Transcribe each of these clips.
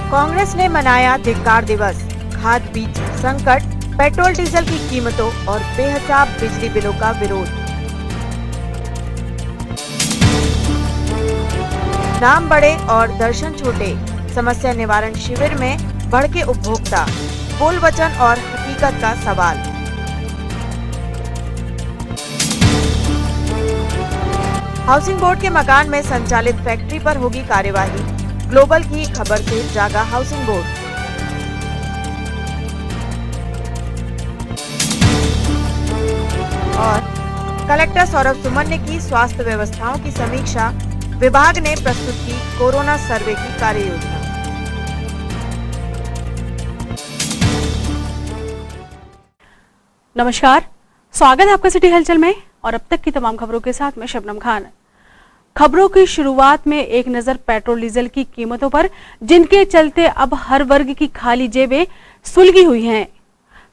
कांग्रेस ने मनाया धिक्कार दिवस। खाद बीज संकट, पेट्रोल डीजल की कीमतों और बेहिसाब बिजली बिलों का विरोध। नाम बड़े और दर्शन छोटे, समस्या निवारण शिविर में भड़के उपभोक्ता, बोल वचन और हकीकत का सवाल। हाउसिंग बोर्ड के मकान में संचालित फैक्ट्री पर होगी कार्यवाही। ग्लोबल की खबर से जागा हाउसिंग बोर्ड। और कलेक्टर सौरभ सुमन ने की स्वास्थ्य व्यवस्थाओं की समीक्षा। विभाग ने प्रस्तुत की कोरोना सर्वे की कार्य योजना। नमस्कार, स्वागत है आपका सिटी हलचल में और अब तक की तमाम खबरों के साथ मैं शबनम खान। खबरों की शुरुआत में एक नजर पेट्रोल डीजल की कीमतों पर, जिनके चलते अब हर वर्ग की खाली जेबें सुलगी हुई हैं।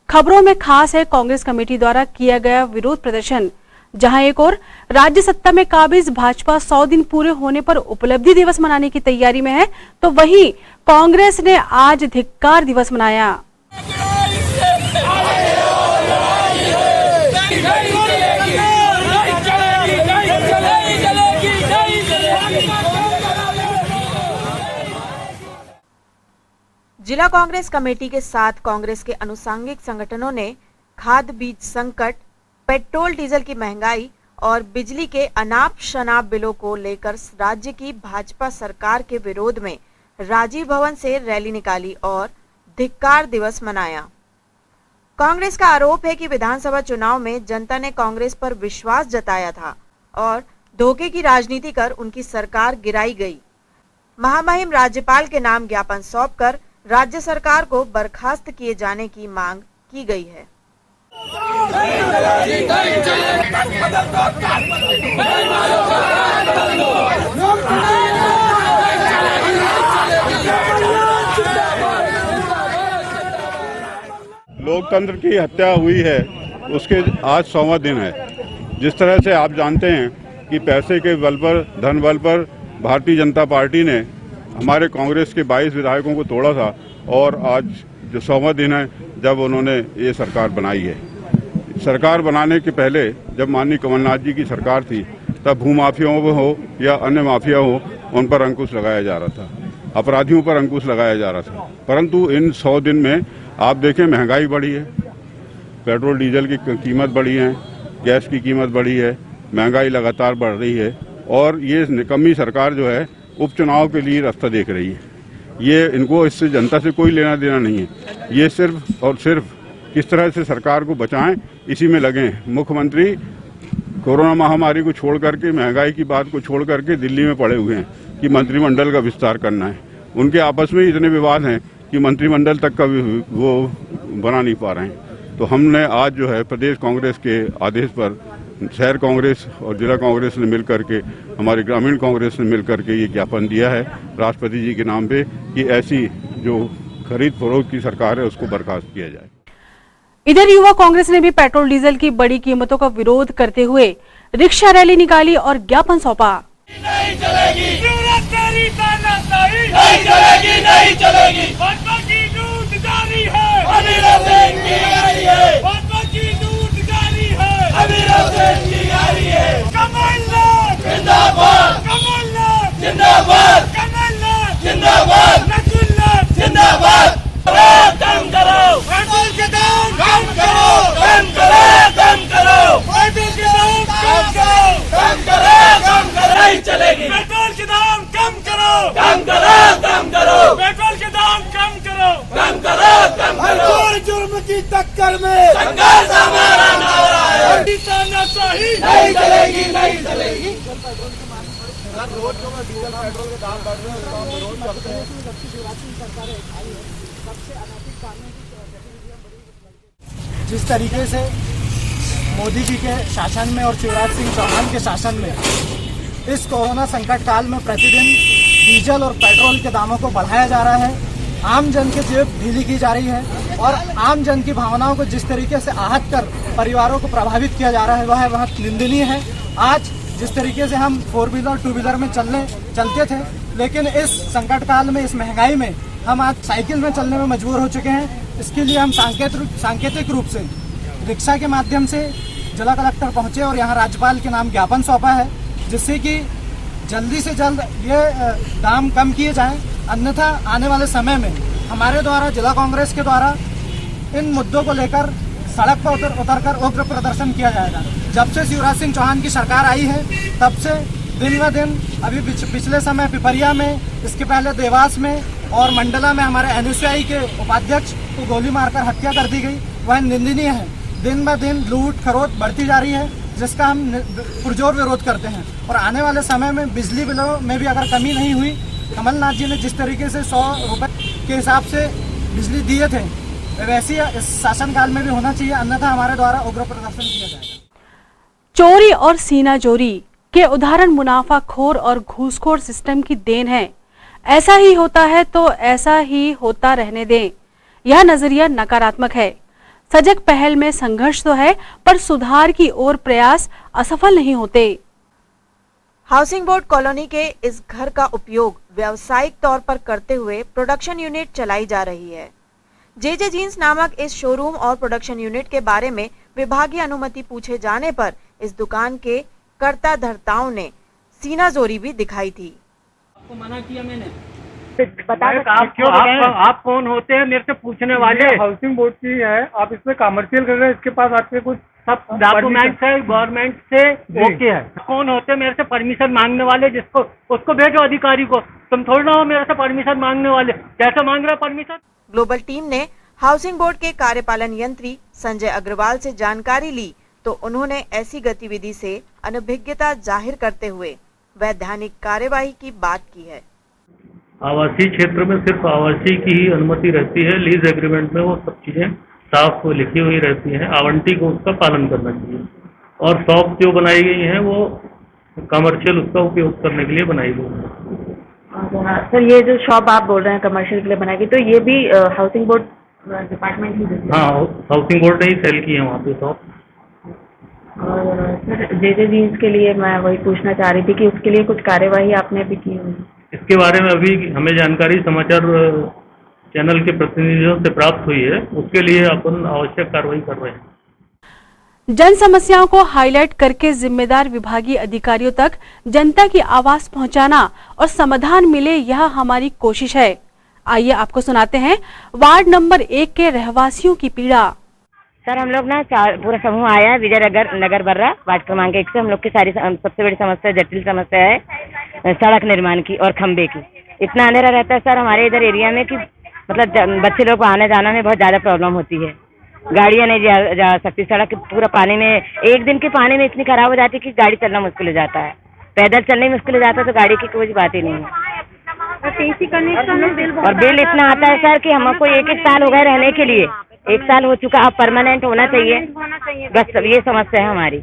खबरों में खास है कांग्रेस कमेटी द्वारा किया गया विरोध प्रदर्शन, जहां एक और राज्य सत्ता में काबिज भाजपा 100 दिन पूरे होने पर उपलब्धि दिवस मनाने की तैयारी में है, तो वहीं कांग्रेस ने आज धिक्कार दिवस मनाया। जिला कांग्रेस कमेटी के साथ कांग्रेस के अनुषंगिक संगठनों ने खाद बीज संकट, पेट्रोल डीजल की महंगाई और बिजली के अनाप शनाप बिलों को लेकर राज्य की भाजपा सरकार के विरोध में राजीव भवन से रैली निकाली और धिक्कार दिवस मनाया। कांग्रेस का आरोप है कि विधानसभा चुनाव में जनता ने कांग्रेस पर विश्वास जताया था और धोखे की राजनीति कर उनकी सरकार गिराई गई। महामहिम राज्यपाल के नाम ज्ञापन सौंपकर राज्य सरकार को बर्खास्त किए जाने की मांग की गई है। लोकतंत्र की हत्या हुई है, उसके आज 100वां दिन है। जिस तरह से आप जानते हैं कि पैसे के बल पर, धन बल पर भारतीय जनता पार्टी ने हमारे कांग्रेस के 22 विधायकों को तोड़ा था और आज जो 100वां दिन है जब उन्होंने ये सरकार बनाई है। सरकार बनाने के पहले जब माननीय कमलनाथ जी की सरकार थी, तब भूमाफियाओं में हो या अन्य माफिया हो, उन पर अंकुश लगाया जा रहा था, अपराधियों पर अंकुश लगाया जा रहा था। परंतु इन 100 दिन में आप देखें, महंगाई बढ़ी है, पेट्रोल डीजल की कीमत बढ़ी है, गैस की कीमत बढ़ी है, महंगाई लगातार बढ़ रही है और ये निकम्मी सरकार जो है उपचुनाव के लिए रास्ता देख रही है। ये इनको इससे जनता से कोई लेना देना नहीं है। ये सिर्फ और सिर्फ किस तरह से सरकार को बचाएं, इसी में लगे हैं। मुख्यमंत्री कोरोना महामारी को छोड़ करके, महंगाई की बात को छोड़ करके दिल्ली में पड़े हुए हैं कि मंत्रिमंडल का विस्तार करना है। उनके आपस में इतने विवाद हैं कि मंत्रिमंडल तक का वो बना नहीं पा रहे हैं। तो हमने आज जो है प्रदेश कांग्रेस के आदेश पर शहर कांग्रेस और जिला कांग्रेस ने मिलकर के, हमारी ग्रामीण कांग्रेस ने मिलकर के ये ज्ञापन दिया है राष्ट्रपति जी के नाम पे कि ऐसी जो खरीद फरोख्त की सरकार है उसको बर्खास्त किया जाए। इधर युवा कांग्रेस ने भी पेट्रोल डीजल की बढ़ी कीमतों का विरोध करते हुए रिक्शा रैली निकाली और ज्ञापन सौंपा। नहीं चलेगी, नहीं चलेगी, नहीं चलेगी। भाजपा की लूट जारी है, अमीरों से की जारी है। भाजपा की लूट जारी है, अमीरों से की जारी है। कमलनाथ जिंदाबाद, कमलनाथ जिंदाबाद, कमलनाथ जिंदाबाद, नकुलनाथ जिंदाबाद। कम करो, पेट्रोल के दाम कम करो, कम करो, कम करो, पेट्रोल के दाम कम करो, कम करो, कम करो। नहीं चलेगी, पेट्रोल के दाम कम करो, कम करो, कम करो, पेट्रोल के दाम कम करो, कम करो, कम करो। हर जुर्म की टक्कर में संघर्ष हमारा नारा है। नहीं चलेगी, नहीं चलेगी। रोज जो डीजल पेट्रोल के दाम बढ़ रहे हैं, विरोध करते हैं। जिस तरीके से मोदी जी के शासन में और शिवराज सिंह चौहान के शासन में इस कोरोना संकट काल में प्रतिदिन डीजल और पेट्रोल के दामों को बढ़ाया जा रहा है, आम जन की जेब ढीली की जा रही है और आम जन की भावनाओं को जिस तरीके से आहत कर परिवारों को प्रभावित किया जा रहा है, वह बहुत निंदनीय है। आज जिस तरीके से हम 4 व्हीलर 2 व्हीलर में चलते थे, लेकिन इस संकट काल में, इस महंगाई में हम आज साइकिल में चलने में मजबूर हो चुके हैं। इसके लिए हम सांकेतिक रूप से रिक्शा के माध्यम से जिला कलेक्टर पहुंचे और यहाँ राज्यपाल के नाम ज्ञापन सौंपा है, जिससे कि जल्दी से जल्द ये दाम कम किए जाएं। अन्यथा आने वाले समय में हमारे द्वारा, जिला कांग्रेस के द्वारा इन मुद्दों को लेकर सड़क पर उतरकर उग्र प्रदर्शन किया जाएगा। जब से शिवराज सिंह चौहान की सरकार आई है तब से दिन ब दिन, अभी पिछले समय पिपरिया में, इसके पहले देवास में और मंडला में हमारे NSUI के उपाध्यक्ष को गोली मारकर हत्या कर दी गई। वह निंदनीय है। दिन ब दिन लूट खरोट बढ़ती जा रही है, जिसका हम पुरजोर विरोध करते हैं। और आने वाले समय में बिजली बिलों में भी अगर कमी नहीं हुई, कमलनाथ जी ने जिस तरीके से 100 रुपये के हिसाब से बिजली दिए थे, वैसे ही इस शासनकाल में भी होना चाहिए, अन्यथा हमारे द्वारा उग्र प्रदर्शन किया जाएगा। चोरी और सीना चोरी के उदाहरण मुनाफाखोर और घूसखोर सिस्टम की देन है। ऐसा ही होता है तो ऐसा ही होता रहने दें, यह नजरिया नकारात्मक है। सजग पहल में संघर्ष तो है, पर सुधार की ओर प्रयास असफल नहीं होते। हाउसिंग बोर्ड कॉलोनी के इस घर का उपयोग व्यावसायिक तौर पर करते हुए प्रोडक्शन यूनिट चलाई जा रही है। जेजे जीन्स नामक इस शोरूम और प्रोडक्शन यूनिट के बारे में विभागीय अनुमति पूछे जाने पर इस दुकान के कर्ता धर्ताओं ने सीनाजोरी भी दिखाई थी। आपको मना किया मैंने। आप कौन होते हैं मेरे से पूछने वाले? हाउसिंग बोर्ड की है, आप इसमें कमर्शियल कर रहे हैं, इसके पास आपके कुछ सब डॉक्यूमेंट है गवर्नमेंट से ओके है। कौन होते हैं मेरे से परमिशन मांगने वाले? जिसको उसको भेजो अधिकारी को। तुम थोड़ा ना हो मेरे से परमिशन मांगने वाले। कैसे मांग रहे परमिशन? ग्लोबल टीम ने हाउसिंग बोर्ड के कार्यपालन यंत्री संजय अग्रवाल से जानकारी ली तो उन्होंने ऐसी गतिविधि से अनभिज्ञता जाहिर करते हुए वैधानिक कार्यवाही की बात की है। आवासीय क्षेत्र में सिर्फ आवासीय की ही अनुमति रहती है। लीज एग्रीमेंट में वो सब चीजें साफ लिखी हुई रहती हैं। आवंटी को उसका पालन करना चाहिए। और शॉप जो बनाई गई है वो कमर्शियल उसका उपयोग करने के लिए बनाई गई है। सर, ये जो शॉप आप बोल रहे हैं कमर्शियल के लिए बनाई गई, तो ये भी हाउसिंग बोर्ड डिपार्टमेंट ही? हाँ, हाउसिंग बोर्ड ने ही सेल की है वहाँ पे शॉप। और सर, जेजे जीन्स के लिए मैं वही पूछना चाह रही थी कि उसके लिए कुछ कार्यवाही आपने भी की हुई? इसके बारे में अभी हमें जानकारी समाचार चैनल के प्रतिनिधियों से प्राप्त हुई है। उसके लिए अपन आवश्यक कार्रवाई कर रहे हैं। जन समस्याओं को हाईलाइट करके जिम्मेदार विभागीय अधिकारियों तक जनता की आवाज पहुंचाना और समाधान मिले, यह हमारी कोशिश है। आइए आपको सुनाते हैं वार्ड नंबर 1 के रहवासियों की पीड़ा। सर, हम लोग ना पूरा समूह आया है विजय नगर बर्रा वार्ड क्रमांक 1 से। हम लोग की सारी सबसे बड़ी समस्या, जटिल समस्या है सड़क निर्माण की और खंबे की। इतना अंधेरा रहता है सर हमारे इधर एरिया में कि मतलब बच्चे लोग को आने जाने में बहुत ज्यादा प्रॉब्लम होती है। गाड़ियां नहीं जा सकती। सड़क पूरा पानी में, एक दिन के पानी में इतनी खराब हो जाती है कि गाड़ी चलना मुश्किल हो जाता है। पैदल चलने मुश्किल हो जाता है तो गाड़ी की कोई बात ही नहीं है। और बिल इतना आता है सर कि हमको 1 साल हो गए रहने के लिए। 1 साल हो चुका, अब परमानेंट होना चाहिए। बस ये समस्या है हमारी।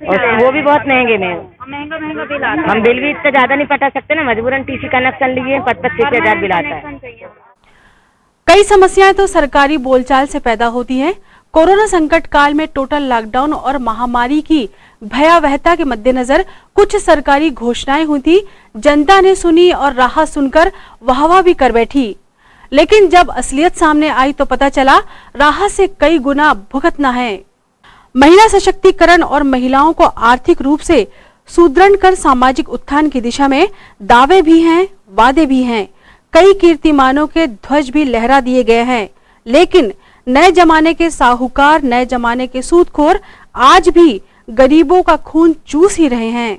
और वो भी बहुत महंगे में। महंगा बिल आता है। हम बिल भी इतना ज्यादा नहीं पटा सकते ना, मजबूरन टीसी कनेक्शन लिए 25-30 बिल आता है। कई समस्याएं तो सरकारी बोलचाल से पैदा होती हैं। कोरोना संकट काल में टोटल लॉकडाउन और महामारी की भयावहता के मद्देनजर कुछ सरकारी घोषणाएं हुई थी। जनता ने सुनी और राहत सुनकर वाहवाह भी कर बैठी। लेकिन जब असलियत सामने आई तो पता चला राहत से कई गुना भुगतना है। महिला सशक्तिकरण और महिलाओं को आर्थिक रूप से सुदृढ़ कर सामाजिक उत्थान की दिशा में दावे भी हैं, वादे भी हैं। कई कीर्तिमानों के ध्वज भी लहरा दिए गए हैं। लेकिन नए जमाने के साहूकार, नए जमाने के सूदखोर आज भी गरीबों का खून चूस ही रहे हैं।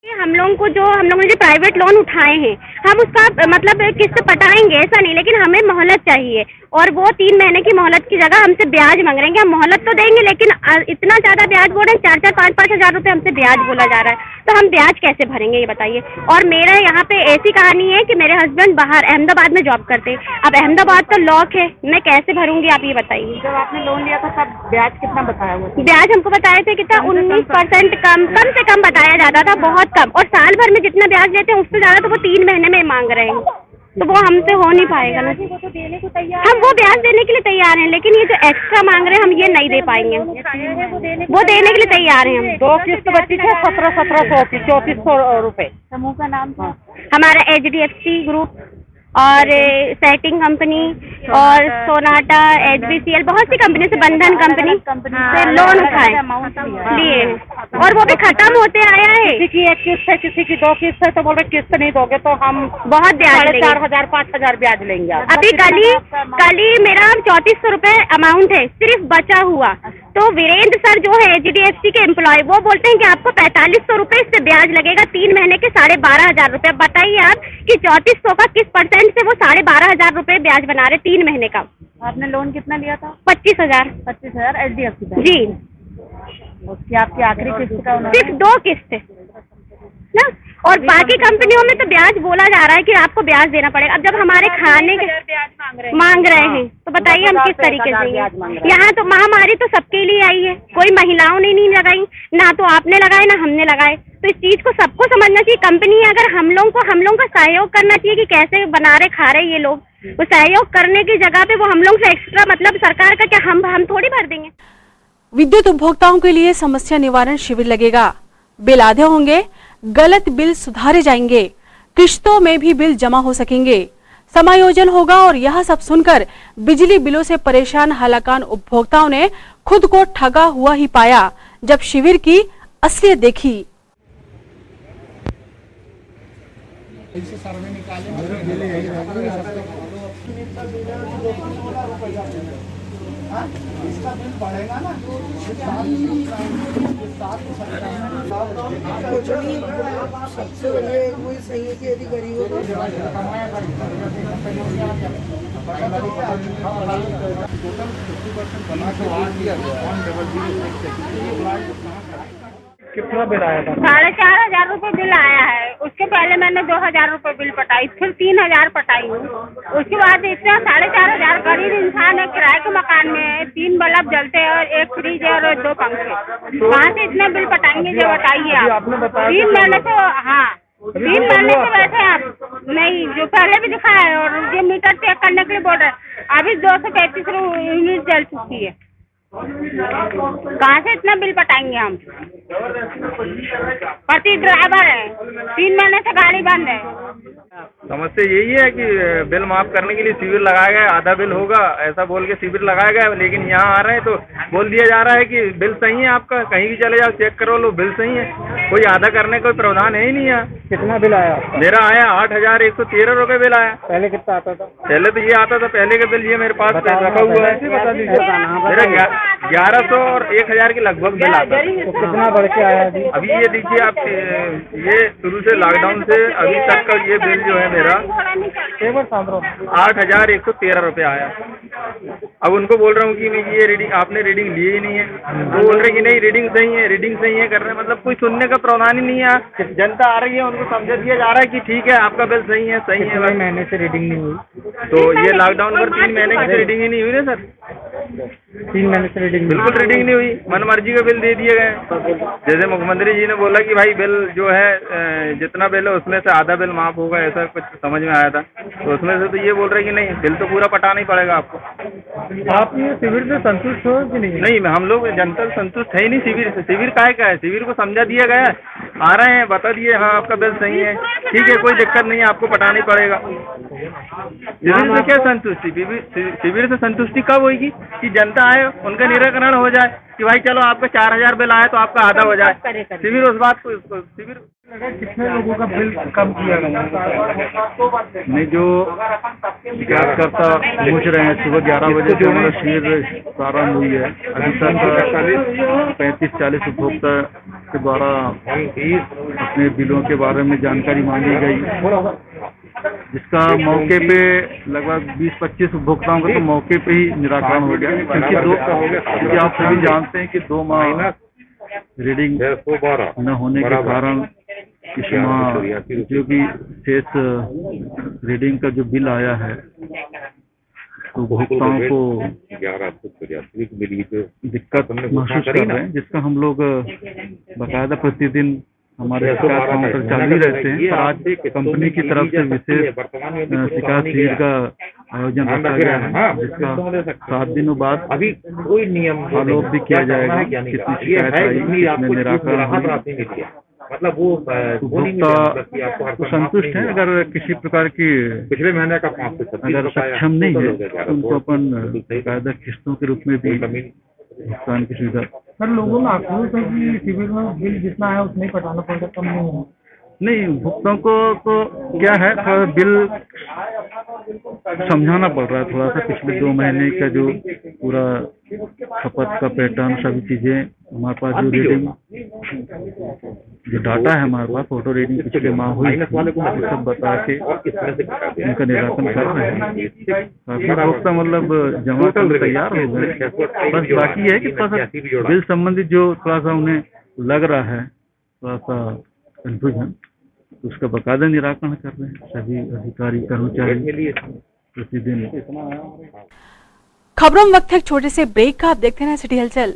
हम लोगों ने जो प्राइवेट लोन उठाए हैं, हम उसका मतलब किस्त पटाएंगे ऐसा नहीं, लेकिन हमें मोहलत चाहिए। और वो 3 महीने की मोहलत की जगह हमसे ब्याज मांग रहे हैं। हम मोहलत तो देंगे लेकिन इतना ज्यादा ब्याज बोल रहे हैं, 4-4, 5-5 हजार रुपए हमसे ब्याज बोला जा रहा है। तो हम ब्याज कैसे भरेंगे ये बताइए। और मेरा यहाँ पे ऐसी कहानी है कि मेरे हस्बैंड बाहर अहमदाबाद में जॉब करते हैं। अब अहमदाबाद तो लॉक है, मैं कैसे भरूंगी आप ये बताइए। जब आपने लोन लिया था तब ब्याज कितना बताया हुआ? ब्याज हमको बताए थे कितना 19% कम से कम बताया जाता था, बहुत कम। और साल भर में जितना ब्याज लेते हैं उससे ज्यादा तो वो 3 महीने में मांग रहे हैं। तो वो हमसे हो नहीं पाएगा ना। हम वो ब्याज देने के लिए तैयार हैं, लेकिन ये जो एक्स्ट्रा मांग रहे हैं हम ये नहीं दे पाएंगे। वो देने के लिए तैयार हैं हम। 2 किस्त बच्ची थे, 1700 की 3400 रुपए। समूह का नाम था हमारा HDFC ग्रुप और सेटिंग कंपनी और सोनाटा, HBCL, बहुत सी कंपनी से, बंधन कंपनी से लोन उठाए लिए और वो भी खत्म होते आया है। किसी की 1 किस्त है, किसी की 2 किस्त है, तो बोल रहे किस्त नहीं दोगे तो हम बहुत ब्याज लेंगे, 4000 5000 ब्याज लेंगे। अभी कल ही मेरा 3400 रुपए अमाउंट है सिर्फ बचा हुआ। तो वीरेंद्र सर जो है HDFC के एम्प्लॉय, वो बोलते हैं कि आपको 4500 रुपए इससे ब्याज लगेगा 3 महीने के 12,500 रुपए। बताइए आप कि 3400 का किस परसेंट से वो 12,500 रुपए ब्याज बना रहे 3 महीने का। आपने लोन कितना लिया था? 25,000 HDFC का? जी। उसकी आपकी आखिरी किस्त का सिर्फ 2 किस्त ना, और बाकी कंपनियों में तो ब्याज बोला जा रहा है कि आपको ब्याज देना पड़ेगा। अब जब हमारे खाने के मांग रहे हैं तो बताइए हम किस तरीके से देंगे। यहाँ तो महामारी तो सबके लिए आई है, कोई महिलाओं ने नहीं लगाई, ना तो आपने लगाए ना हमने लगाए। तो इस चीज को सबको समझना चाहिए। कंपनी अगर हम लोगों का सहयोग करना चाहिए कि कैसे बना रहे खा रहे ये लोग, वो सहयोग करने की जगह पे वो हम लोग से एक्स्ट्रा मतलब सरकार का क्या हम थोड़ी भर देंगे। विद्युत उपभोक्ताओं के लिए समस्या निवारण शिविर लगेगा। बिल आधे होंगे, गलत बिल सुधारे जाएंगे, किश्तों में भी बिल जमा हो सकेंगे, समायोजन होगा। और यह सब सुनकर बिजली बिलों से परेशान हलाकान उपभोक्ताओं ने खुद को ठगा हुआ ही पाया जब शिविर की असलियत देखी। इसका बिल बढ़ेगा ना, सबसे पहले वही सही है कि यदि गरीबों को कितना बिल आया था? 4,500 रुपए बिल आया है। उसके पहले मैंने 2,000 रुपए बिल पटाई, फिर 3,000 पटाई। उसके बाद इतना 4,500 गरीब इंसान है, किराए के मकान में है, 3 बल्ब जलते हैं और 1 फ्रिज है और 2 पंखे। कहाँ से इतने बिल पटाएंगे ये बताइए आप। 3 महीने से, हाँ 3 महीने से बैठे आप नहीं, जो पहले भी दिखा है और ये मीटर चेक करने के लिए बोल रहे हैं। अभी 233 यूनिट जल चुकी है। कहाँ से इतना बिल पटाएंगे हम। पति ड्राइवर है, 3 महीने से गाड़ी बंद है। समस्या यही है कि बिल माफ करने के लिए शिविर लगाया गया, आधा बिल होगा ऐसा बोल के शिविर लगाया गया। लेकिन यहाँ आ रहे हैं तो बोल दिया जा रहा है कि बिल सही है आपका, कहीं भी चले जाओ चेक करो लो बिल सही है, कोई आधा करने का कोई प्रावधान है ही नहीं है। कितना बिल आया आपका? मेरा आया 8,113 रुपए बिल आया। पहले कितना आता था? पहले तो ये आता था, पहले का बिल ये मेरे पास रखा हुआ है। मेरा 1100 और 1,000 के लगभग बिल आता है। तो कितना बढ़ के आया अभी ये देखिए आप, ये शुरू से लॉकडाउन से अभी तक का ये बिल जो है मेरा 8,113 रुपए आया। अब उनको बोल रहा हूँ कि मैं ये रीडिंग आपने रीडिंग ली ही नहीं है, वो बोल रहे कि नहीं रीडिंग सही है कर रहे हैं। मतलब कोई सुनने का प्रावधान ही नहीं है। जनता आ रही है, उनको समझा दिया जा रहा है कि ठीक है आपका बिल सही है। 3 महीने से रीडिंग नहीं हुई, तो ये लॉकडाउन पर 3 महीने की रीडिंग ही नहीं हुई ना सर। 3 महीने से रीडिंग बिल्कुल रीडिंग नहीं हुई, मनमर्जी का बिल दे दिए गए। जैसे मुख्यमंत्री जी ने बोला कि भाई बिल जो है जितना बिल है उसमें से आधा बिल माफ होगा, ऐसा कुछ समझ में आया था। तो उसमें से तो ये बोल रहे कि नहीं बिल तो पूरा पटाना ही पड़ेगा आपको। आप ये शिविर से संतुष्ट हो कि नहीं? नहीं, हम लोग जनता संतुष्ट है ही नहीं शिविर से। शिविर काहे का है? शिविर को समझा दिया गया, आ रहे हैं बता दिए हाँ आपका बिल सही है, ठीक है कोई दिक्कत नहीं है, आपको पटाना ही पड़ेगा। शिविर से क्या संतुष्टि? शिविर से संतुष्टि कब होगी कि जनता आए, उनका निराकरण हो जाए कि भाई चलो आपका 4,000 बिल आया तो आपका आधा हो जाए। शिविर उस बात को शिविर कितने लोगों का बिल कम किया गया? नहीं, जो शिकायतकर्ता पहुँच रहे हैं सुबह 11 बजे से हमारा शिविर प्रारंभ हुई है। अभी तक 35-40 उपभोक्ता के द्वारा अपने बिलों के बारे में जानकारी मांगी गई, जिसका मौके पे लगभग 20-25 उपभोक्ताओं का तो मौके पे ही निराकरण हो गया। क्योंकि आप सभी जानते हैं कि 2 माह रीडिंग न होने के कारण इस माह जो भी शेष रीडिंग का जो बिल आया है तो उपभोक्ताओं को दिक्कत महसूस कर रहे हैं, जिसका हम लोग बाकायदा प्रतिदिन हमारे शिकायत काउंटर चालू ही रहते हैं, पर आज कंपनी की तरफ से विशेष शिकायत शिविर का आयोजन रखा गया है, जिसका 7 दिनों बाद अभी कोई नियम फॉलो भी किया जाएगा, कितनी शिकायत आई, कितने निराकरण हुई, मतलब वो उपभोक्ता संतुष्ट है। अगर किसी प्रकार की पिछले महीने का अगर सक्षम नहीं है तो उनको अपन कायदा किस्तों के रूप में भी भुगतान की सुविधा। सर, लोगों में आक्रोश है कि शिविर में बिल जितना है उतना ही पटाना पड़ता, कम नहीं है। नहीं, भुगतान को तो क्या है, थोड़ा बिल समझाना पड़ रहा है थोड़ा सा। पिछले 2 महीने का जो पूरा खपत का पैटर्न, सभी चीजें हमारे पास जो रीडिंग, जो डाटा है हमारे पास, फोटो रीडिंग पिछले माह हुई, सब बता के इनका निराकरण कर रहे हैं। काफी भुगतान मतलब जमा कर तैयार हो गए, बस बाकी है कि थोड़ा सा बिल संबंधित जो थोड़ा सा उन्हें लग रहा है थोड़ा सा कंफ्यूजन, उसका बकायदा निराकरण कर रहे हैं सभी अधिकारी कर्मचारी प्रतिदिन। खबरों में वक्त है एक छोटे से ब्रेक का। आप देखते हैं सिटी हलचल।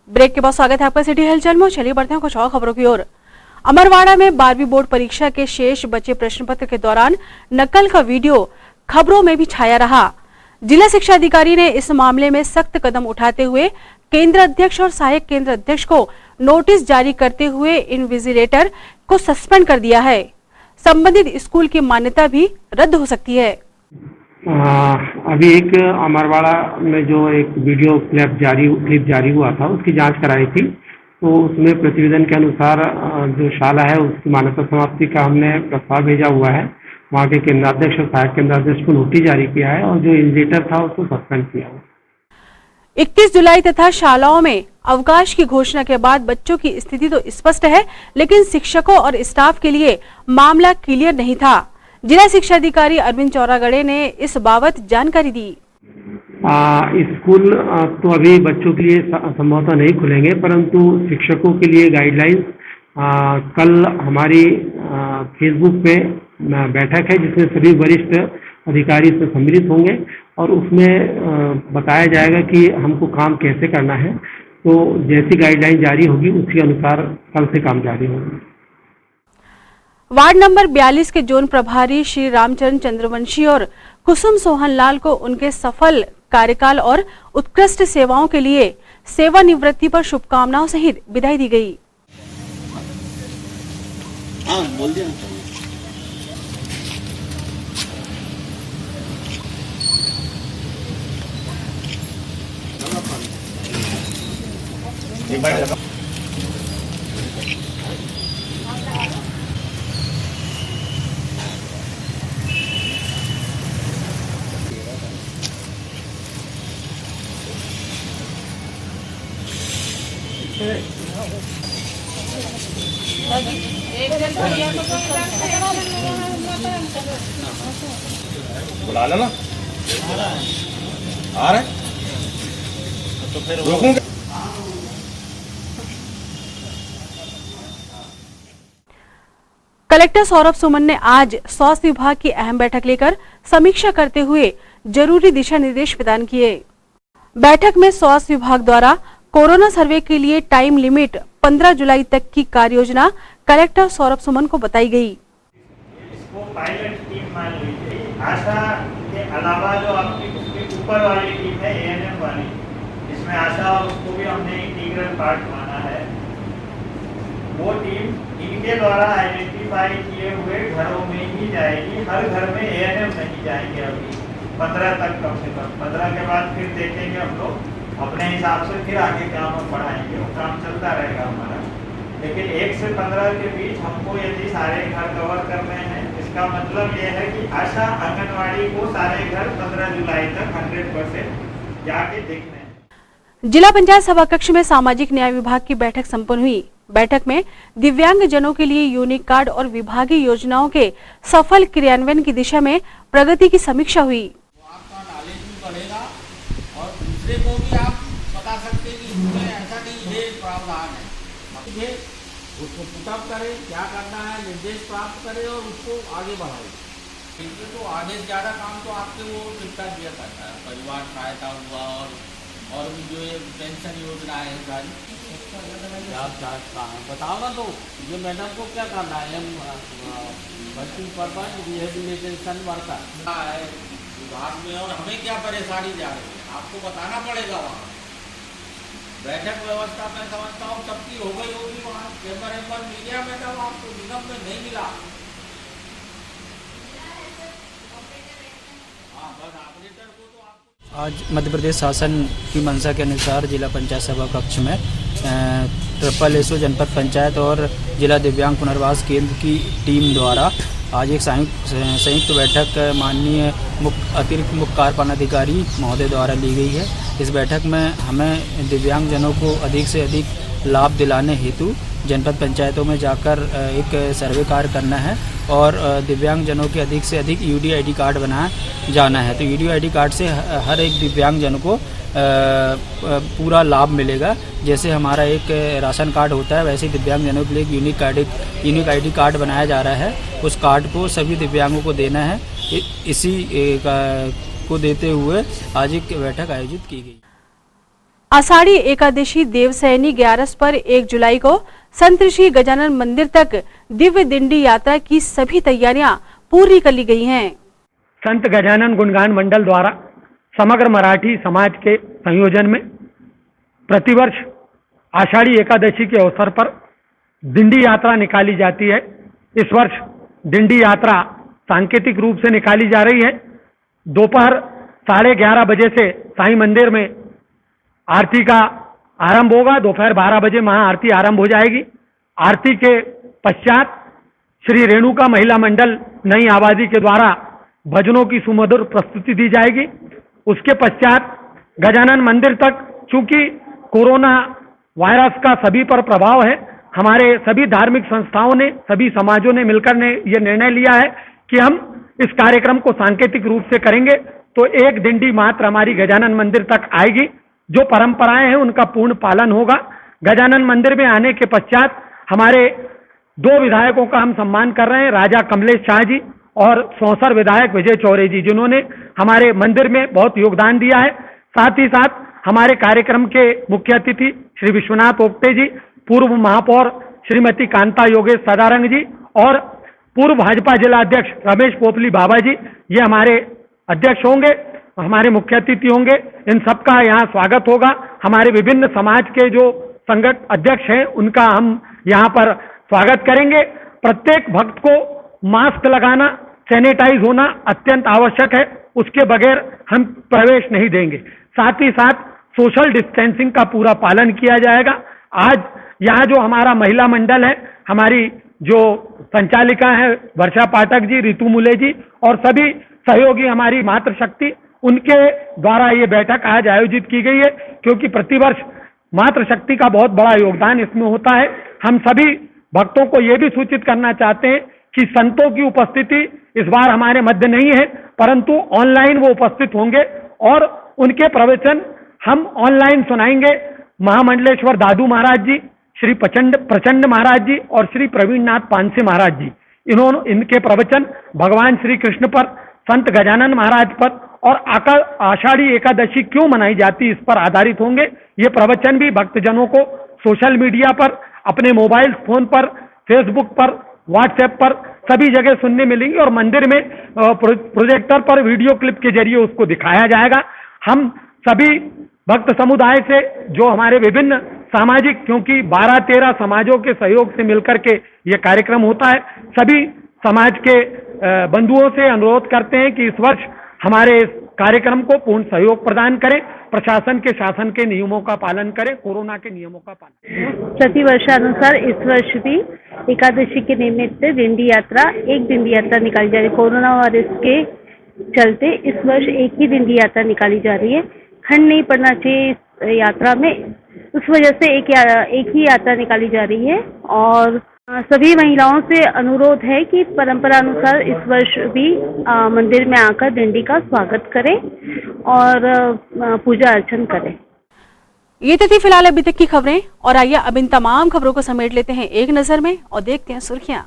ब्रेक के बाद स्वागत है आपका सिटी हलचल में। चलिए बढ़ते हैं कुछ और खबरों की ओर। अमरवाड़ा में 12वीं बोर्ड परीक्षा के शेष बचे प्रश्न पत्र के दौरान नकल का वीडियो खबरों में भी छाया रहा। जिला शिक्षा अधिकारी ने इस मामले में सख्त कदम उठाते हुए केंद्र अध्यक्ष और सहायक केंद्र अध्यक्ष को नोटिस जारी करते हुए इन्विजिलेटर को सस्पेंड कर दिया है। संबंधित स्कूल की मान्यता भी रद्द हो सकती है। अभी एक अमरवाड़ा में जो एक वीडियो क्लिप जारी हुआ था, उसकी जांच कराई थी, तो उसमें प्रतिवेदन के अनुसार जो शाला है उसकी मान्यता समाप्ति का हमने प्रस्ताव भेजा हुआ है। वहाँ के केंद्राध्यक्ष और सहायक केंद्राध्यक्ष को नोटिस जारी किया है और जो इन्विजिलेटर था उसको सस्पेंड किया है। 21 जुलाई तथा शालाओं में अवकाश की घोषणा के बाद बच्चों की स्थिति तो स्पष्ट है, लेकिन शिक्षकों और स्टाफ के लिए मामला क्लियर नहीं था। जिला शिक्षा अधिकारी अरविंद चौरागड़े ने इस बाबत जानकारी दी। स्कूल तो अभी बच्चों के लिए संभवतः नहीं खुलेंगे, परंतु शिक्षकों के लिए गाइडलाइंस कल हमारी फेसबुक पे बैठक है जिसमें सभी वरिष्ठ अधिकारी इसमें सम्मिलित होंगे और उसमें बताया जाएगा कि हमको काम कैसे करना है। तो जैसी गाइडलाइन जारी होगी उसी अनुसार कल से काम जारी होगा। वार्ड नंबर 42 के जोन प्रभारी श्री रामचरण चंद्रवंशी और कुसुम सोहन लाल को उनके सफल कार्यकाल और उत्कृष्ट सेवाओं के लिए सेवानिवृत्ति पर शुभकामनाओं सहित विदाई दी गई। बोल दिया। एक बार बुला लेना आ रहे तो फिर रोकूंगा। कलेक्टर सौरभ सुमन ने आज स्वास्थ्य विभाग की अहम बैठक लेकर समीक्षा करते हुए जरूरी दिशा निर्देश प्रदान किए। बैठक में स्वास्थ्य विभाग द्वारा कोरोना सर्वे के लिए टाइम लिमिट 15 जुलाई तक की कार्य योजना कलेक्टर सौरभ सुमन को बताई गई। इसको पायलट टीम मान लीजिए। आशा के अलावा जो आपकी उसके ऊपर वाली टीम है एएनएम वाली, इसमें आशा और उसको भी हमने इंटीग्रल पार्ट माना है। वो टीम इनके द्वारा आइडेंटिफाई किए हुए घरों में ही जाएगी। हर घर में एएनएम नहीं जाएंगे अभी 15 तक, कम से कम 15 के बाद फिर देखेंगे हम लोग अपने हिसाब से, फिर आगे काम हम बढ़ाएंगे। वो काम चलता रहेगा हमारा। लेकिन 1 से 15 के बीच हमको यदि सारे घर कवर करने हैं, इसका मतलब ये है कि आशा आंगनवाड़ी को सारे घर 15 जुलाई तक 100% जाके देखने हैं। जिला पंचायत सभाकक्ष में सामाजिक न्याय विभाग की बैठक संपन्न हुई। बैठक में दिव्यांग जनों के लिए यूनिक कार्ड और विभागीय योजनाओं के सफल क्रियान्वयन की दिशा में प्रगति की समीक्षा हुई। आपका नॉलेज भी बढ़ेगा और दूसरे को भी आप बता सकते हैं कि इसमें ऐसा नहीं, ये प्रावधान है, ये उसको पुटअप करें, क्या करना है निर्देश प्राप्त करें और उसको आगे बढ़ाएं। इनके तो आगे ज़्यादा काम तो आपके वो चिंता दिया करता है, परिवार सहायता हुआ और भी जो ये पेंशन योजना है सारी, आप चाहता है बताओ ना। तो ये मैडम को क्या करना है, वर्किंग पर्पज रिहेबिलिटेशन वर्कर है विभाग में, और हमें क्या परेशानी जा रही है आपको बताना पड़ेगा। वहाँ बैठक व्यवस्था में समझता हूँ सबकी हो गई होगी, वहाँ चेम्बर मीडिया में तो आपको निगम में नहीं मिला। हाँ बस ऑपरेटर को तो आपको। आज मध्य प्रदेश शासन की मंशा के अनुसार जिला पंचायत सभा कक्ष में SSSO जनपद पंचायत और जिला दिव्यांग पुनर्वास केंद्र की टीम द्वारा आज एक संयुक्त बैठक माननीय अतिरिक्त मुख्य कार्यपालनाधिकारी महोदय द्वारा ली गई है। इस बैठक में हमें दिव्यांगजनों को अधिक से अधिक लाभ दिलाने हेतु जनपद पंचायतों में जाकर एक सर्वे कार्य करना है और दिव्यांगजनों के अधिक से अधिक UDID कार्ड बनाया जाना है। तो UDID कार्ड से हर एक दिव्यांगजन को पूरा लाभ मिलेगा। जैसे हमारा एक राशन कार्ड होता है, वैसे दिव्यांगजनों के लिए एक यूनिक ID कार्ड बनाया जा रहा है। उस कार्ड को सभी दिव्यांगों को देना है। इसी को देते हुए आज एक बैठक आयोजित की गई। आषाढ़ी एकादशी देवसैनी 11 पर 1 जुलाई को संत श्री गजानन मंदिर तक दिव्य दिंडी यात्रा की सभी तैयारियां पूरी कर ली गई हैं। संत गजानन गुणगान मंडल द्वारा समग्र मराठी समाज के संयोजन में प्रतिवर्ष आषाढ़ी एकादशी के अवसर पर दिंडी यात्रा निकाली जाती है। इस वर्ष दिंडी यात्रा सांकेतिक रूप से निकाली जा रही है। दोपहर 11:30 बजे से साईं मंदिर में आरती का आरंभ होगा। दोपहर 12 बजे महाआरती आरंभ हो जाएगी। आरती के पश्चात श्री रेणुका महिला मंडल नई आबादी के द्वारा भजनों की सुमधुर प्रस्तुति दी जाएगी। उसके पश्चात गजानन मंदिर तक, चूंकि कोरोना वायरस का सभी पर प्रभाव है, हमारे सभी धार्मिक संस्थाओं ने, सभी समाजों ने मिलकर ने यह निर्णय लिया है कि हम इस कार्यक्रम को सांकेतिक रूप से करेंगे। तो एक दिंडी मात्र हमारी गजानन मंदिर तक आएगी। जो परंपराएं हैं उनका पूर्ण पालन होगा। गजानन मंदिर में आने के पश्चात हमारे 2 विधायकों का हम सम्मान कर रहे हैं, राजा कमलेश शाह जी और सौंसर विधायक विजय चौरे जी, जिन्होंने हमारे मंदिर में बहुत योगदान दिया है। साथ ही साथ हमारे कार्यक्रम के मुख्य अतिथि श्री विश्वनाथ ओक्ते जी, पूर्व महापौर श्रीमती कांता योगेश सदारंग जी और पूर्व भाजपा जिला अध्यक्ष रमेश पोपली बाबा जी, ये हमारे अध्यक्ष होंगे, हमारे मुख्य अतिथि होंगे। इन सबका यहाँ स्वागत होगा। हमारे विभिन्न समाज के जो संगठन अध्यक्ष हैं उनका हम यहाँ पर स्वागत करेंगे। प्रत्येक भक्त को मास्क लगाना, सैनिटाइज होना अत्यंत आवश्यक है, उसके बगैर हम प्रवेश नहीं देंगे। साथ ही साथ सोशल डिस्टेंसिंग का पूरा पालन किया जाएगा। आज यहाँ जो हमारा महिला मंडल है, हमारी जो संचालिका है वर्षा पाठक जी, रितु मुले जी और सभी सहयोगी हमारी मातृशक्ति, उनके द्वारा ये बैठक आज आयोजित की गई है, क्योंकि प्रतिवर्ष मातृशक्ति का बहुत बड़ा योगदान इसमें होता है। हम सभी भक्तों को ये भी सूचित करना चाहते हैं कि संतों की उपस्थिति इस बार हमारे मध्य नहीं है, परंतु ऑनलाइन वो उपस्थित होंगे और उनके प्रवचन हम ऑनलाइन सुनाएंगे महामंडलेश्वर दादू महाराज जी, श्री प्रचंड महाराज जी और श्री प्रवीण नाथ पानसे महाराज जी। इनके प्रवचन भगवान श्री कृष्ण पर, संत गजानन महाराज पर और आषाढ़ी एकादशी क्यों मनाई जाती इस पर आधारित होंगे। ये प्रवचन भी भक्तजनों को सोशल मीडिया पर, अपने मोबाइल फोन पर, फेसबुक पर, व्हाट्सएप पर सभी जगह सुनने मिलेंगे और मंदिर में प्रोजेक्टर पर वीडियो क्लिप के जरिए उसको दिखाया जाएगा। हम सभी भक्त समुदाय से, जो हमारे विभिन्न सामाजिक, क्योंकि 12-13 समाजों के सहयोग से मिलकर के ये कार्यक्रम होता है, सभी समाज के बंधुओं से अनुरोध करते हैं कि इस वर्ष हमारे इस कार्यक्रम को पूर्ण सहयोग प्रदान करें, प्रशासन के शासन के नियमों का पालन करें, कोरोना के नियमों का पालन। प्रति वर्षानुसार इस वर्ष भी एकादशी के निमित्त दिंडी यात्रा, एक दिंडी यात्रा निकाली जा रही है। कोरोना वायरस के चलते इस वर्ष एक ही दिंडी यात्रा निकाली जा रही है। खंड नहीं पड़ना चाहिए इस यात्रा में, उस वजह से एक ही यात्रा निकाली जा रही है। और सभी महिलाओं से अनुरोध है कि परंपरा अनुसार इस वर्ष भी मंदिर में आकर दिंडी का स्वागत करें और पूजा अर्चन करें। ये तो थी फिलहाल अभी तक की खबरें, और आइए अब इन तमाम खबरों को समेट लेते हैं एक नजर में और देखते हैं सुर्खियां।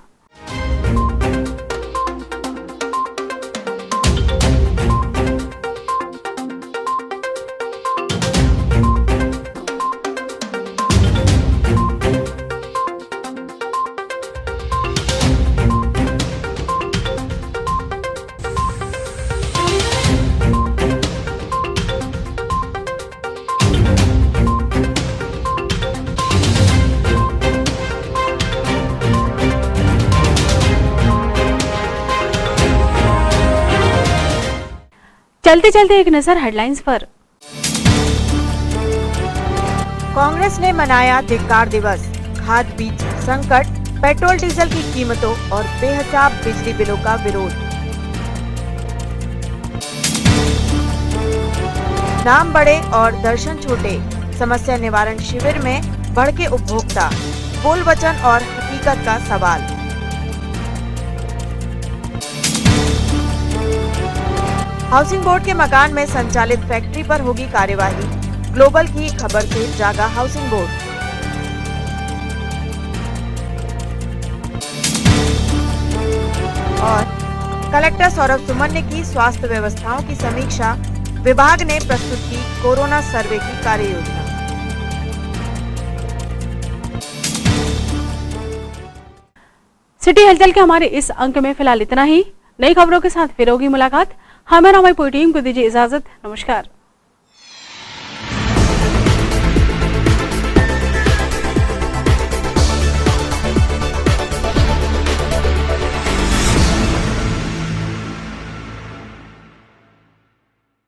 चलते चलते एक नजर हेडलाइंस पर। कांग्रेस ने मनाया धिक्कार दिवस, खाद बीज संकट, पेट्रोल डीजल की कीमतों और बेहिसाब बिजली बिलों का विरोध। नाम बड़े और दर्शन छोटे, समस्या निवारण शिविर में भड़के उपभोक्ता, बोल वचन और हकीकत का सवाल। हाउसिंग बोर्ड के मकान में संचालित फैक्ट्री पर होगी कार्यवाही, ग्लोबल की खबर से जागा हाउसिंग बोर्ड। और कलेक्टर सौरभ सुमन ने की स्वास्थ्य व्यवस्थाओं की समीक्षा, विभाग ने प्रस्तुत की कोरोना सर्वे की कार्ययोजना। सिटी हलचल के हमारे इस अंक में फिलहाल इतना ही। नई खबरों के साथ फिर होगी मुलाकात। हमें और हमारी पूरी टीम को दीजिए इजाजत। नमस्कार।